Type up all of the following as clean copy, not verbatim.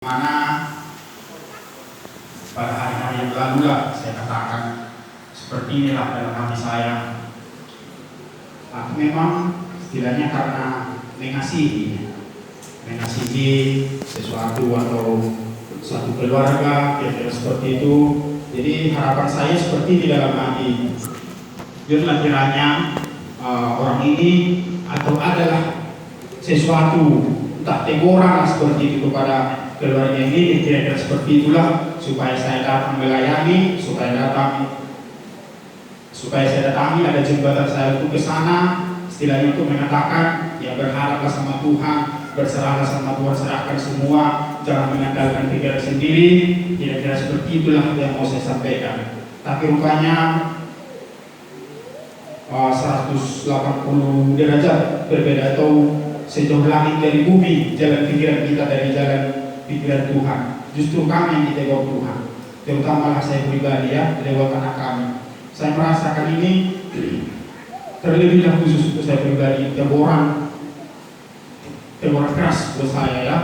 Mana pada hari-hari yang lalu lah saya katakan seperti inilah dalam hati saya. Aku memang setidaknya karena mengasihi sesuatu atau suatu keluarga kira-kira seperti itu. Jadi harapan saya seperti di dalam hati. Biarlah kiranya orang ini atau adalah sesuatu tak teguran seperti itu kepada keluarga ini, kira-kira seperti itulah supaya saya datang melayani, supaya saya datangi ada jembatan saya untuk ke sana, istilahnya untuk mengatakan ya berharaplah sama Tuhan, berserahlah sama Tuhan, serahkan semua, jangan mengandalkan pikiran sendiri, kira-kira seperti itulah yang mau saya sampaikan. Tapi rupanya 180 derajat berbeda atau sejauh langit dari bumi jalan pikiran kita dari jalan pikiran Tuhan. Justru kami yang ditegur Tuhan, terutama saya pribadi ya, lewat anak kami. Saya merasakan ini terlebih khusus untuk saya pribadi, teguran keras buat saya ya.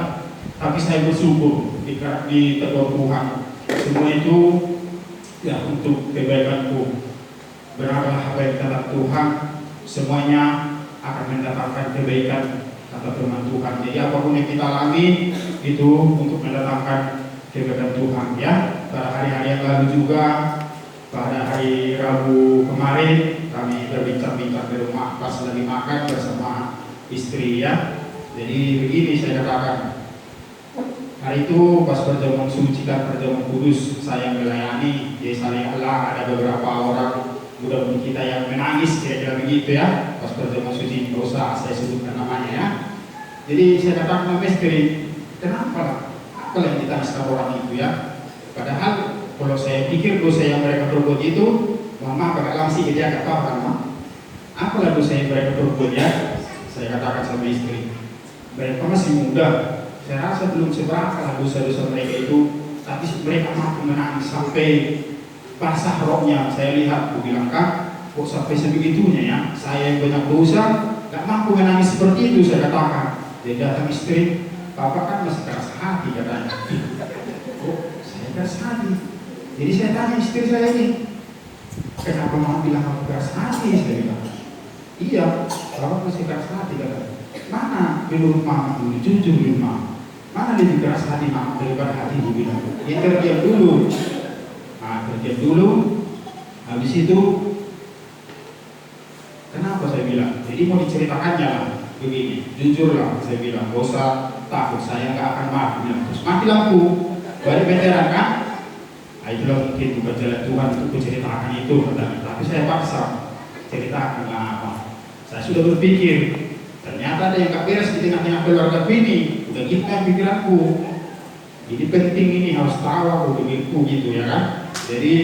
Tapi saya bersyukur ditegur Tuhan. Semua itu ya untuk kebaikanku. Benarlah apa yang dikatakan Tuhan, semuanya akan mendatangkan kebaikan, kata firman Tuhan. Jadi apapun yang kita alami itu untuk mendatangkan kebaikan Tuhan ya. Pada hari-hari yang lalu juga, pada hari Rabu kemarin kami berbincang-bincang di rumah pas lagi makan bersama istri ya. Jadi begini saya katakan, hari itu pas perjamuan suci dan perjamuan kudus saya melayani. Jadi saya ada beberapa orang mudah-mudahan kita yang menangis kira-kira begitu ya pas perjamuan suci, nggak usah saya sebutkan namanya ya. Jadi saya katakan sama istri, kenapa apa yang ditangiskan orang itu ya, padahal kalau saya pikir dosa yang mereka perbuat itu mama agak langsing jadi agak tahu kan apalah dosa yang mereka perbuat ya. Saya katakan sama istri, mereka masih muda, saya rasa belum seberapa dosa-dosa mereka itu, tapi mereka mampu menangis sampai basah rohnya. Saya lihat, aku bilang kak, kok sampai sebegitunya ya, saya yang banyak dosa gak mampu menangis seperti itu. Saya katakan, dia datang istri, bapak kan masih keras hati katanya. Oh, saya keras hati. Jadi saya tanya istri saya ini, kenapa mama bilang kamu keras hati? Saya bilang, iya, bapak masih keras hati katanya. Mana menurut mama dulu, jujur dulu mama, mana lebih keras hati mama daripada hati ibu bilang? Ya terdiam dulu. Terdiam dulu, habis itu kenapa saya bilang? Jadi mau diceritakannya lah, begini, jujurlah saya bilang, gak usah takut, saya gak akan mati. Terus mati lampu, balik veteran kan? Nah itulah mungkin bukan jalan Tuhan untuk menceritakan itu, tapi saya paksa ceritakan apa. Saya sudah berpikir, ternyata ada yang gak beres di tengah-tengah keluarga ini, udah gitu kan pikiranku. Jadi penting ini harus tahu aku beginiku gitu ya kan. Jadi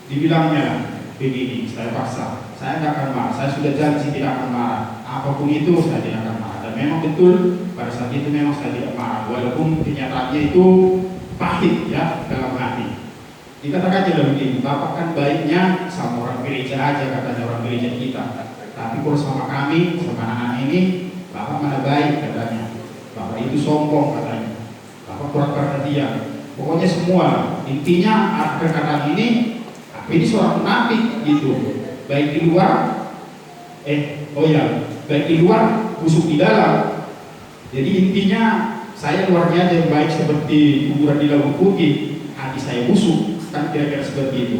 dibilangnya begini, saya paksa, saya tidak akan marah, saya sudah janji tidak akan marah, apapun itu saya tidak akan marah. Dan memang betul pada saat itu memang saya tidak marah, walaupun kenyataannya itu pahit ya dalam hati. Dikatakan aja begini, bapak kan baiknya sama orang gereja aja katanya, orang gereja kita, tapi kalau sama kami, sama anak-anak ini, bapak mana baik katanya, bapak itu sombong katanya, bapak kurang perhatian. Pokoknya semua, intinya perkataan ini, ini seorang munafik gitu. Baik di luar, baik di luar, busuk di dalam. Jadi intinya saya luar biasa yang baik seperti kuburan di Laut Putih, hati saya busuk, kan kira-kira seperti itu.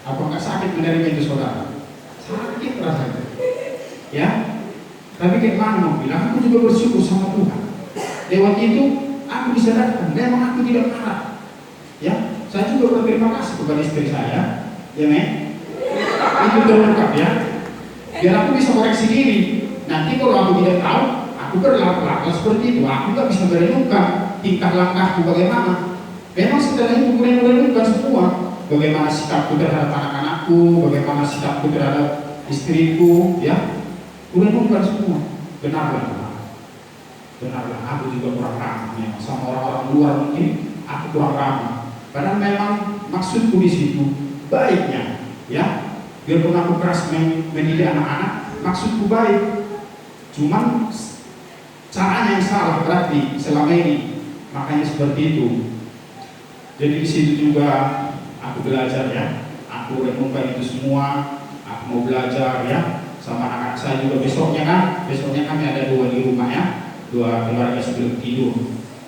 Apa nggak sakit menerima itu saudara? Sakit rasanya, ya. Tapi kayak mana mau bilang? Aku juga bersyukur sama Tuhan. Lewat itu aku bisa datang, memang aku tidak marah ya. Saya juga berterima kasih kepada istri saya ya men, itu terungkap ya, biar aku bisa koreksi diri. Nanti kalau aku tidak tahu, aku berlaku seperti itu, aku gak bisa merenungkan tingkah langkahku bagaimana. Memang setelah itu merenungkan semua, bagaimana sikapku terhadap anak-anakku, bagaimana sikapku terhadap istriku ya, merenungkan semua. Benarlah aku juga kurang ramah ya. Sama orang-orang luar mungkin aku kurang ramah. Padahal memang maksudku di situ baiknya ya. Biarpun aku keras mendidik anak-anak, maksudku baik. Cuman caranya yang salah berarti selama ini Makanya seperti itu. Jadi di situ juga aku belajar ya. Aku renungkan itu semua. Aku mau belajar ya. Sama anak-anak saya juga besoknya kami ada 2 di rumah ya. 2 keluarga sebelum tidur.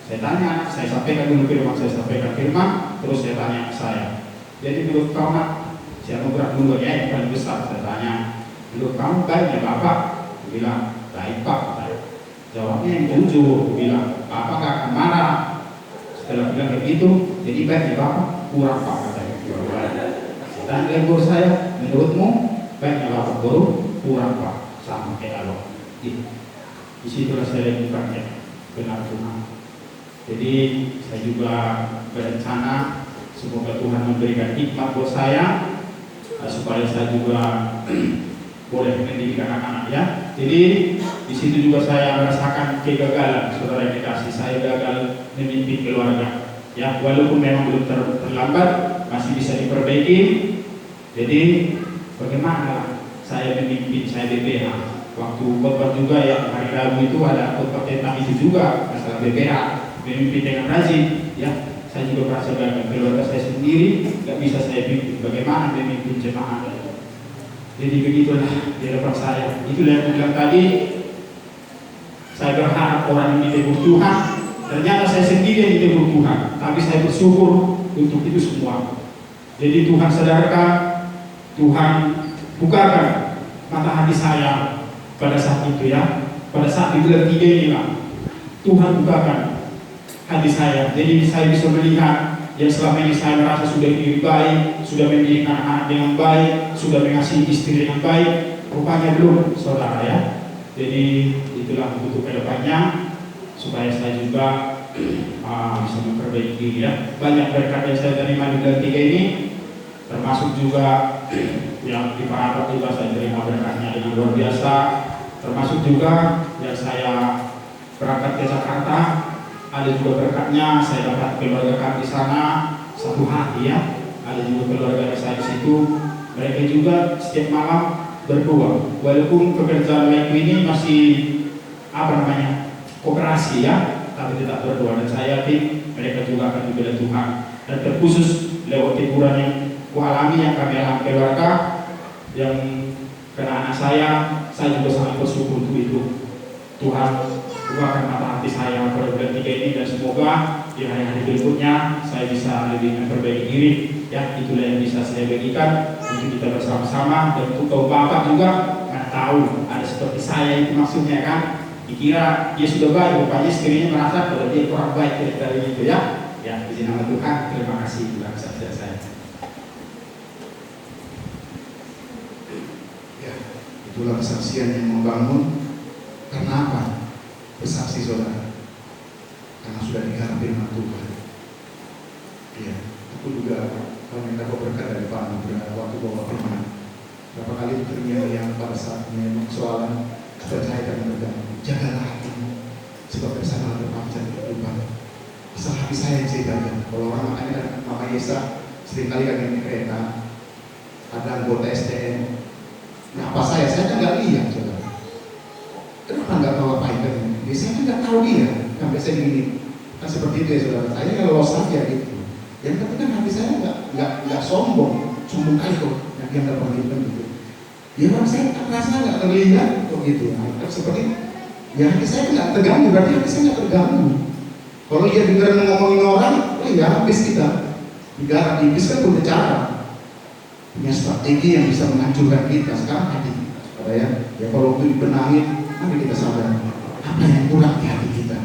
Saya tanya, saya sampaikan dulu firman, terus saya tanya ke saya. Jadi menurut kamu, saya mau gerak dulu ya, yang paling besar. Saya tanya, menurut kamu baiknya Bapak? Aku bilang, baik Pak. Jawabnya yang jujur, aku bilang, Bapak gak akan marah. Setelah bilang kayak gitu, jadi baiknya Bapak kurang Pak katanya. Saya tanya lembur saya, menurutmu baiknya Bapak kurang Pak, sama kayak Allah. Di situlah saya bukannya benar Tuhan. Jadi saya juga berencana semoga Tuhan memberikan hikmat buat saya supaya saya juga boleh mendidik anak-anak ya. Jadi di situ juga saya merasakan kegagalan, saudara yang dikasih. Saya gagal memimpin keluarga ya, walaupun memang belum terlambat, masih bisa diperbaiki. Jadi bagaimana saya memimpin, saya BPH waktu khotbah juga ya, hari Rabu itu ada khotbah tentang itu juga, masalah BPH, memimpin dengan rajin ya. Saya juga merasa gagal, keluarga saya sendiri gak bisa saya pimpin, bagaimana memimpin jemaah. Jadi begitulah di depan saya. Itulah yang bilang tadi, saya berharap orang yang ditegur Tuhan, ternyata saya sendiri yang ditegur Tuhan, tapi saya bersyukur untuk itu semua. Jadi Tuhan sadarkan, Tuhan bukakan mata hati saya pada saat itu ya, pada saat di bulan 3 ini lah, Tuhan bukakan hati saya. Jadi saya bisa melihat yang selama ini saya merasa sudah hidup baik, sudah mendidik anak-anak dengan baik, sudah mengasihi istri dengan baik, rupanya belum, saudara ya. Jadi itulah untuk kedepannya supaya saya juga bisa memperbaiki ya. Banyak berkat yang saya terima di bulan 3 ini, termasuk juga yang di Parapat juga saya terima berkatnya dengan luar biasa, termasuk juga yang saya berangkat ke Jakarta, ada juga berkatnya, saya dapat keluarga kami di sana satu hati ya. Ada juga keluarga saya di situ, mereka juga setiap malam berdoa. Walaupun pekerjaan lain ini masih kooperasi ya, tapi tetap berdoa. Dan saya yakin mereka juga akan dibela Tuhan. Dan terkhusus lewat teguran yang kualami yang kami alami keluarga yang kena anak saya juga sangat bersyukur untuk itu. Tuhan bukakan mata hati saya pada bulan 3 ini, dan semoga di hari-hari berikutnya saya bisa lebih memperbaiki diri ya. Itulah yang bisa saya bagikan untuk kita bersama-sama. Dan untuk kaum bapak juga nggak tahu ada seperti saya itu maksudnya kan, dikira dia sudah baik, rupanya istrinya merasa kalau dia kurang baik dari itu ya. Ya, di nama Tuhan, terima kasih juga kesaksian saya. Ya, itulah kesaksian yang membangun. Karena apa? Bersaksi saudara, karena sudah digarap firman Tuhan. Iya, aku juga minta berkat dari Pak Anugerah waktu bawa firman. Berapa kali ternyata yang pada saat memang soalan percaya dan bergabung, jagalah hatimu, sebab bersama berpanjang kehidupan. Asal hati saya yang saya jaga. Kalau orang makanya Mama Yesa seringkali kan ini kereta, ada anggota STN. Nah, apa saya kan nggak lihat saudara. Kenapa nggak tahu apa itu? Biasanya kan nggak tahu dia, sampai saya gini. Kan seperti itu ya saudara. Saya nggak lolos saja gitu. Yang penting kan hati saya nggak sombong kali kok. Yang dia nggak pernah gitu. Ya orang saya rasa nggak terlihat kok gitu. Nah, seperti ya hati saya nggak terganggu. Berarti hati saya nggak terganggu. Kalau dia dengar ngomongin orang, oh ya habis kita. Negara iblis kan punya cara, punya strategi yang bisa menghancurkan kita. Sekarang hati kita, saudara ya. Ya kalau itu dibenahi, mari kita sadar apa yang kurang di hati kita,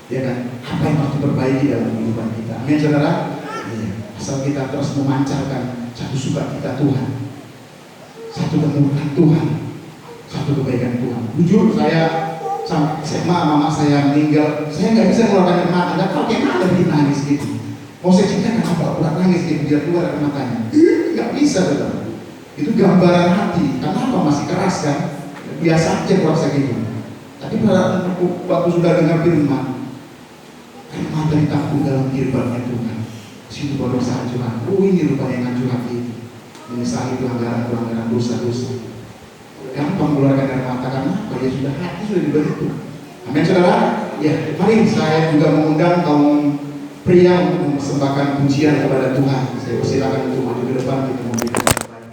ya kan? Apa yang harus diperbaiki dalam kehidupan kita. Amin, saudara. Iya. Asal kita terus memancarkan satu sukacita Tuhan, satu kemuliaan Tuhan, satu kebaikan Tuhan. Jujur saya mama saya meninggal, saya nggak bisa mengeluarkan air mata. Nggak tahu kayak mana bikin nangis gitu. Mau saya ceritakan apa pura nangis gitu biar keluar air matanya. Nggak bisa, saudara. Itu gambaran hati. Kenapa masih keras kan? Biasa aja kuasa gitu. Tapi pada waktu sudah dengar firman, air mata ditampung dalam kehidupannya Tuhan. Situ baru dosa hancur. Oh ini rupanya yang hancur hati itu. Menyesali pelanggaran dosa-dosa. Gampang mengeluarkan air mata karena apa? Ya sudah hati sudah dibentuk. Amin, saudara. Ya, mari saya juga mengundang kaum pria untuk mempersembahkan pujian kepada Tuhan. Saya persilakan untuk maju ke depan kita